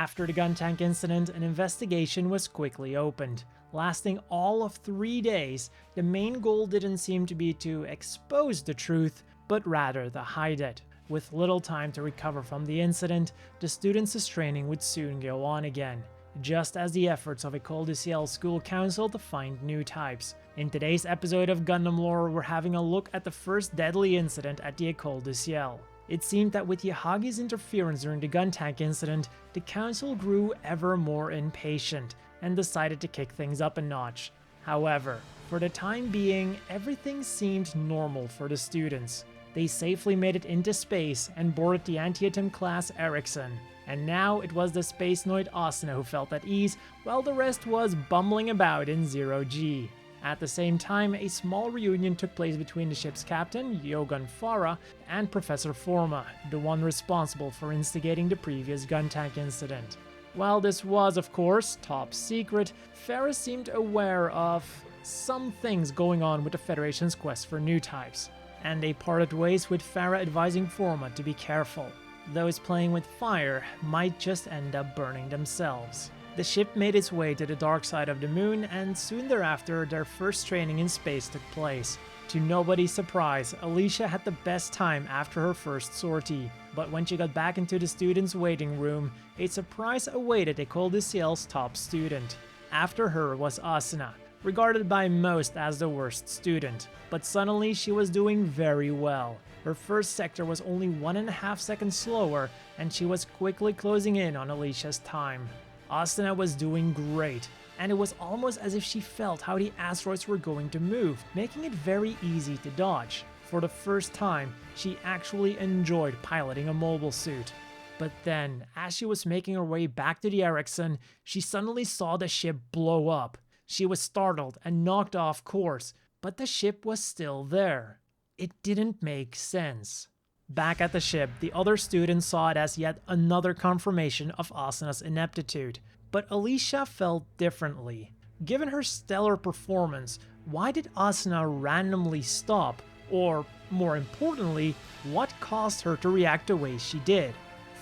After the gun tank incident, an investigation was quickly opened. Lasting all of 3 days, the main goal didn't seem to be to expose the truth, but rather to hide it. With little time to recover from the incident, the students' training would soon go on again, just as the efforts of École du Ciel School Council to find new types. In today's episode of Gundam Lore, we're having a look at the first deadly incident at the École du Ciel. It seemed that with Yahagi's interference during the gun tank incident, the council grew ever more impatient and decided to kick things up a notch. However, for the time being, everything seemed normal for the students. They safely made it into space and boarded the anti-atom class Ericsson. And now it was the space noid Asuna who felt at ease, while the rest was bumbling about in 0G. At the same time, a small reunion took place between the ship's captain, Yogun Farah, and Professor Forma, the one responsible for instigating the previous gun tank incident. While this was, of course, top secret, Farah seemed aware of some things going on with the Federation's quest for new types, and they parted ways with Farah advising Forma to be careful. Those playing with fire might just end up burning themselves. The ship made its way to the dark side of the moon, and soon thereafter their first training in space took place. To nobody's surprise, Alicia had the best time after her first sortie, but when she got back into the students' waiting room, a surprise awaited École du Ciel's top student. After her was Asuna, regarded by most as the worst student, but suddenly she was doing very well. Her first sector was only 1.5 seconds slower, and she was quickly closing in on Alicia's time. Asuna was doing great, and it was almost as if she felt how the asteroids were going to move, making it very easy to dodge. For the first time, she actually enjoyed piloting a mobile suit. But then, as she was making her way back to the Ericsson, she suddenly saw the ship blow up. She was startled and knocked off course, but the ship was still there. It didn't make sense. Back at the ship, the other students saw it as yet another confirmation of Asuna's ineptitude, but Alicia felt differently. Given her stellar performance, why did Asuna randomly stop? Or, more importantly, what caused her to react the way she did?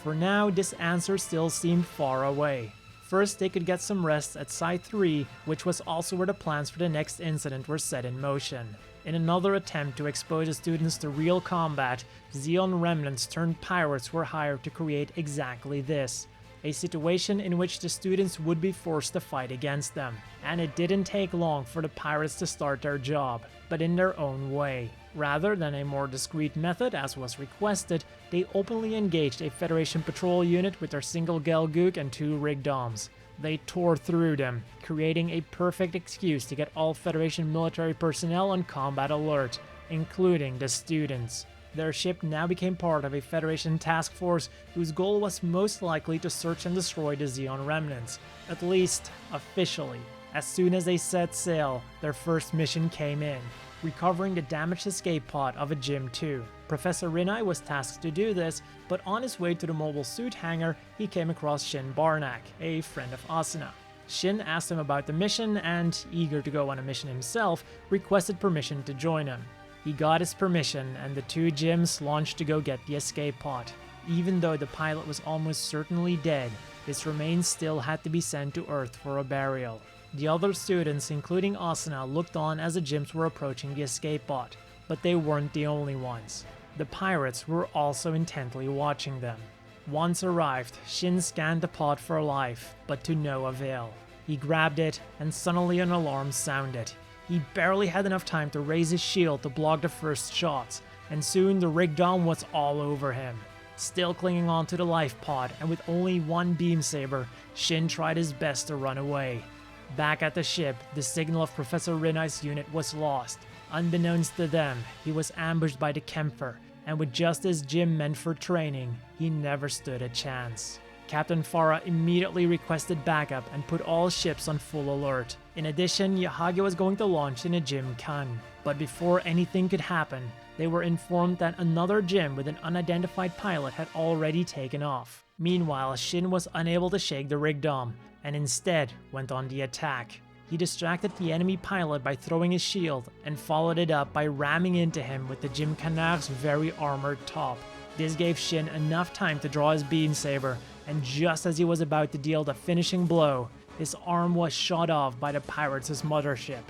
For now, this answer still seemed far away. First, they could get some rest at Site 3, which was also where the plans for the next incident were set in motion. In another attempt to expose the students to real combat, Zeon remnants turned pirates were hired to create exactly this. A situation in which the students would be forced to fight against them. And it didn't take long for the pirates to start their job, but in their own way. Rather than a more discreet method as was requested, they openly engaged a Federation patrol unit with their single Gelgook and 2 Rigdoms. They tore through them, creating a perfect excuse to get all Federation military personnel on combat alert, including the students. Their ship now became part of a Federation task force whose goal was most likely to search and destroy the Zeon remnants, at least officially. As soon as they set sail, their first mission came in, recovering the damaged escape pod of a Gym 2. Professor Rinai was tasked to do this, but on his way to the mobile suit hangar, he came across Shin Barnak, a friend of Asuna. Shin asked him about the mission and, eager to go on a mission himself, requested permission to join him. He got his permission, and the 2 gyms launched to go get the escape pod. Even though the pilot was almost certainly dead, his remains still had to be sent to Earth for a burial. The other students, including Asuna, looked on as the gyms were approaching the escape pod, but they weren't the only ones. The pirates were also intently watching them. Once arrived, Shin scanned the pod for life, but to no avail. He grabbed it, and suddenly an alarm sounded. He barely had enough time to raise his shield to block the first shots, and soon the Rigdom was all over him. Still clinging on to the life pod, and with only 1 beam saber, Shin tried his best to run away. Back at the ship, the signal of Professor Rinai's unit was lost. Unbeknownst to them, he was ambushed by the Kempfer, and with just his gym meant for training, he never stood a chance. Captain Farah immediately requested backup and put all ships on full alert. In addition, Yahagi was going to launch in a Gym Kun. But before anything could happen, they were informed that another Gym with an unidentified pilot had already taken off. Meanwhile, Shin was unable to shake the Rigdom, and instead went on the attack. He distracted the enemy pilot by throwing his shield, and followed it up by ramming into him with the Gym Canard's very armored top. This gave Shin enough time to draw his beam saber, and just as he was about to deal the finishing blow, his arm was shot off by the pirates' mothership.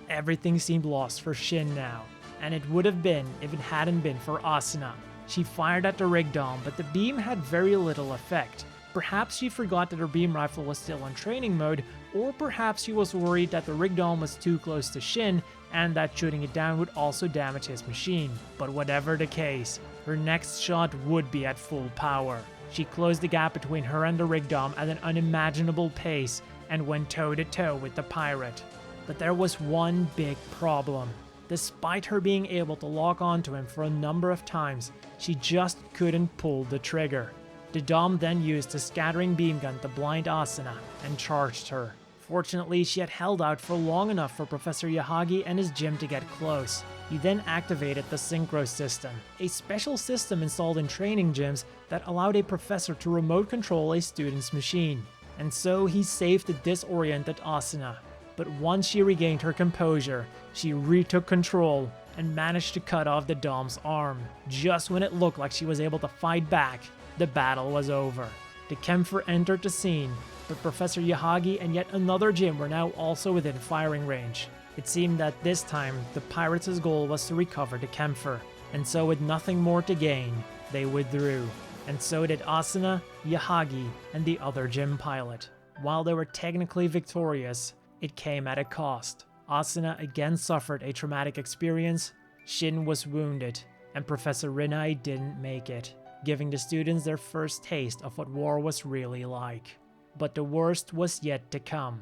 Everything seemed lost for Shin now, and it would have been if it hadn't been for Asuna. She fired at the Rigdom, but the beam had very little effect. Perhaps she forgot that her beam rifle was still on training mode, or perhaps she was worried that the Rigdom was too close to Shin and that shooting it down would also damage his machine. But whatever the case, her next shot would be at full power. She closed the gap between her and the Rigdom at an unimaginable pace and went toe-to-toe with the pirate. But there was one big problem. Despite her being able to lock onto him for a number of times, she just couldn't pull the trigger. The Dom then used a scattering beam gun to blind Asuna and charged her. Fortunately, she had held out for long enough for Professor Yahagi and his gym to get close. He then activated the Synchro System, a special system installed in training gyms that allowed a professor to remote control a student's machine. And so he saved the disoriented Asuna. But once she regained her composure, she retook control and managed to cut off the Dom's arm. Just when it looked like she was able to fight back, the battle was over. The Kempfer entered the scene, but Professor Yahagi and yet another gym were now also within firing range. It seemed that this time, the pirates' goal was to recover the Kempfer, and so with nothing more to gain, they withdrew. And so did Asuna, Yahagi, and the other gym pilot. While they were technically victorious, it came at a cost. Asuna again suffered a traumatic experience, Shin was wounded, and Professor Rinai didn't make it, giving the students their first taste of what war was really like. But the worst was yet to come.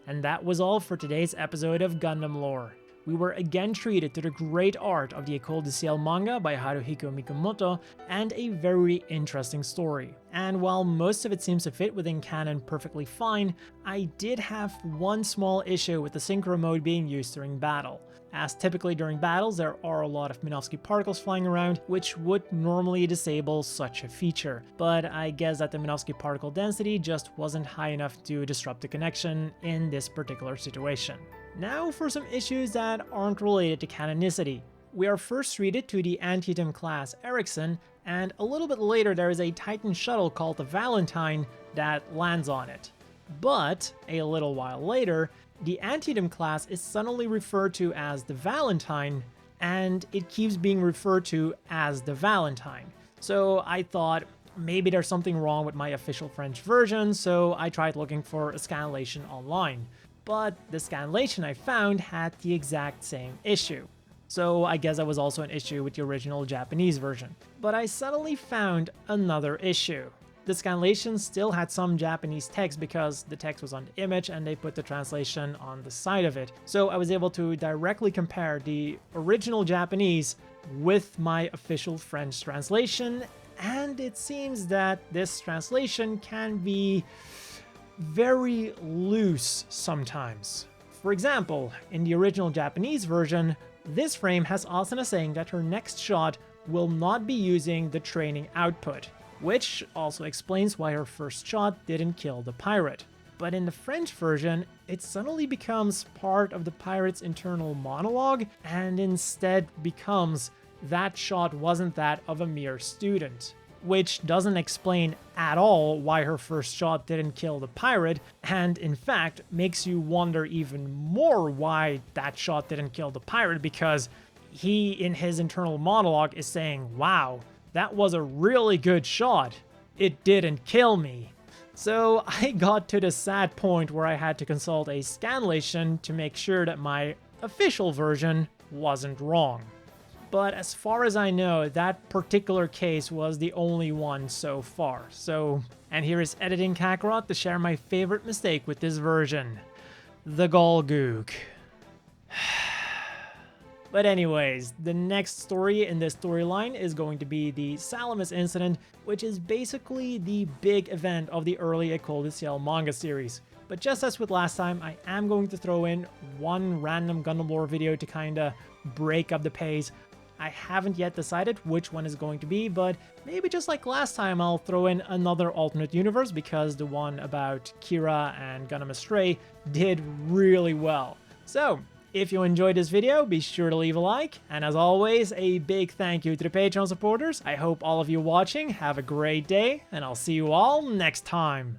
And that was all for today's episode of Gundam Lore. We were again treated to the great art of the École de Ciel manga by Haruhiko Mikomoto, and a very interesting story. And while most of it seems to fit within canon perfectly fine, I did have one small issue with the synchro mode being used during battle. As typically during battles, there are a lot of Minovsky particles flying around, which would normally disable such a feature. But I guess that the Minovsky particle density just wasn't high enough to disrupt the connection in this particular situation. Now for some issues that aren't related to canonicity. We are first treated to the Antietam class Erickson, and a little bit later there is a Titan shuttle called the Valentine that lands on it. But a little while later, the Antietam class is suddenly referred to as the Valentine, and it keeps being referred to as the Valentine. So I thought maybe there's something wrong with my official French version, so I tried looking for a scanlation online. But the scanlation I found had the exact same issue. So I guess that was also an issue with the original Japanese version. But I suddenly found another issue. The scanlation still had some Japanese text because the text was on the image and they put the translation on the side of it. So I was able to directly compare the original Japanese with my official French translation, and it seems that this translation can be very loose sometimes. For example, in the original Japanese version, this frame has Asuna saying that her next shot will not be using the training output, which also explains why her first shot didn't kill the pirate. But in the French version, it suddenly becomes part of the pirate's internal monologue and instead becomes that shot wasn't that of a mere student, which doesn't explain at all why her first shot didn't kill the pirate, and in fact makes you wonder even more why that shot didn't kill the pirate, because he in his internal monologue is saying, wow, that was a really good shot. It didn't kill me. So I got to the sad point where I had to consult a scanlation to make sure that my official version wasn't wrong. But as far as I know, that particular case was the only one so far. And here is Editing Kakarot to share my favorite mistake with this version. The Golgook. But anyways, the next story in this storyline is going to be the Salamis incident, which is basically the big event of the early École de Ciel manga series. But just as with last time, I am going to throw in one random Gundam lore video to kinda break up the pace. I haven't yet decided which one is going to be, but maybe just like last time I'll throw in another alternate universe because the one about Kira and Gundam Astray did really well. So, If you enjoyed this video, be sure to leave a like, and as always, a big thank you to the Patreon supporters. I hope all of you watching have a great day, and I'll see you all next time.